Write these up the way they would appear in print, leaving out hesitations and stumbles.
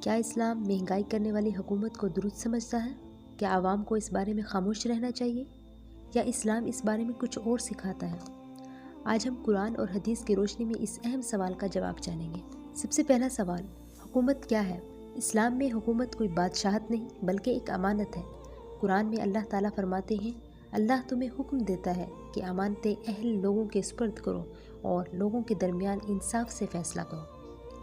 کیا اسلام مہنگائی کرنے والی حکومت کو درست سمجھتا ہے؟ کیا عوام کو اس بارے میں خاموش رہنا چاہیے یا اسلام اس بارے میں کچھ اور سکھاتا ہے؟ آج ہم قرآن اور حدیث کی روشنی میں اس اہم سوال کا جواب جانیں گے۔ سب سے پہلا سوال، حکومت کیا ہے؟ اسلام میں حکومت کوئی بادشاہت نہیں بلکہ ایک امانت ہے۔ قرآن میں اللہ تعالیٰ فرماتے ہیں، اللہ تمہیں حکم دیتا ہے کہ امانتیں اہل لوگوں کے سپرد کرو اور لوگوں کے درمیان انصاف سے فیصلہ کرو۔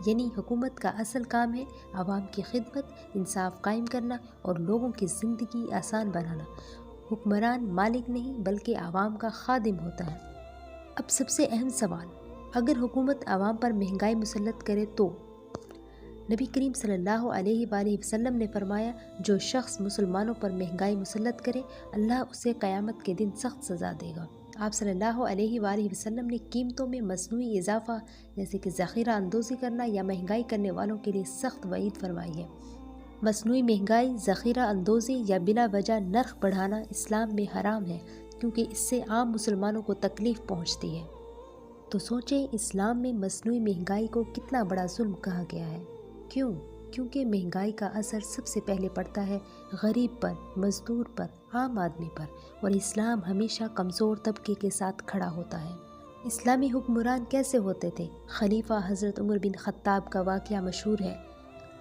یعنی حکومت کا اصل کام ہے عوام کی خدمت، انصاف قائم کرنا اور لوگوں کی زندگی آسان بنانا۔ حکمران مالک نہیں بلکہ عوام کا خادم ہوتا ہے۔ اب سب سے اہم سوال، اگر حکومت عوام پر مہنگائی مسلط کرے تو؟ نبی کریم صلی اللہ علیہ وآلہ وسلم نے فرمایا، جو شخص مسلمانوں پر مہنگائی مسلط کرے اللہ اسے قیامت کے دن سخت سزا دے گا۔ آپ صلی اللہ علیہ وآلہ وسلم نے قیمتوں میں مصنوعی اضافہ جیسے کہ ذخیرہ اندوزی کرنا یا مہنگائی کرنے والوں کے لیے سخت وعید فرمائی ہے۔ مصنوعی مہنگائی، ذخیرہ اندوزی یا بلا وجہ نرخ بڑھانا اسلام میں حرام ہے، کیونکہ اس سے عام مسلمانوں کو تکلیف پہنچتی ہے۔ تو سوچیں، اسلام میں مصنوعی مہنگائی کو کتنا بڑا ظلم کہا گیا ہے۔ کیوں؟ کیونکہ مہنگائی کا اثر سب سے پہلے پڑتا ہے غریب پر، مزدور پر، عام آدمی پر، اور اسلام ہمیشہ کمزور طبقے کے ساتھ کھڑا ہوتا ہے۔ اسلامی حکمران کیسے ہوتے تھے؟ خلیفہ حضرت عمر بن خطاب کا واقعہ مشہور ہے۔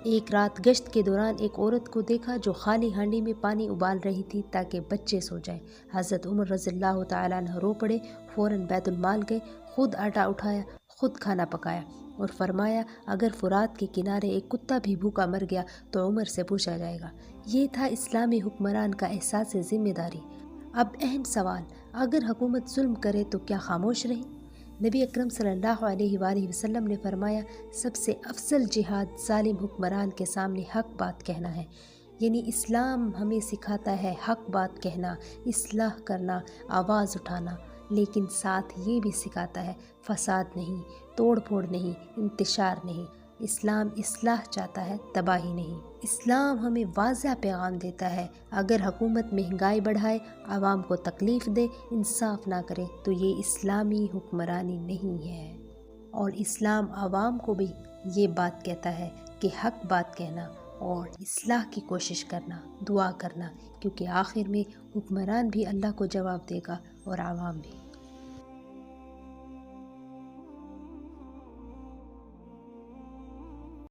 ایک رات گشت کے دوران ایک عورت کو دیکھا جو خالی ہانڈی میں پانی ابال رہی تھی تاکہ بچے سو جائیں۔ حضرت عمر رضی اللہ تعالیٰ عنہ رو پڑے، فوراً بیت المال گئے، خود آٹا اٹھایا، خود کھانا پکایا اور فرمایا، اگر فرات کے کنارے ایک کتا بھی بھوکا مر گیا تو عمر سے پوچھا جائے گا۔ یہ تھا اسلامی حکمران کا احساس ذمہ داری۔ اب اہم سوال، اگر حکومت ظلم کرے تو کیا خاموش رہیں؟ نبی اکرم صلی اللہ علیہ وآلہ وسلم نے فرمایا، سب سے افضل جہاد ظالم حکمران کے سامنے حق بات کہنا ہے۔ یعنی اسلام ہمیں سکھاتا ہے حق بات کہنا، اصلاح کرنا، آواز اٹھانا، لیکن ساتھ یہ بھی سکھاتا ہے فساد نہیں، توڑ پھوڑ نہیں، انتشار نہیں۔ اسلام اصلاح چاہتا ہے، تباہی نہیں۔ اسلام ہمیں واضح پیغام دیتا ہے، اگر حکومت مہنگائی بڑھائے، عوام کو تکلیف دے، انصاف نہ کرے تو یہ اسلامی حکمرانی نہیں ہے۔ اور اسلام عوام کو بھی یہ بات کہتا ہے کہ حق بات کہنا اور اصلاح کی کوشش کرنا، دعا کرنا، کیونکہ آخر میں حکمران بھی اللہ کو جواب دے گا اور عوام بھی۔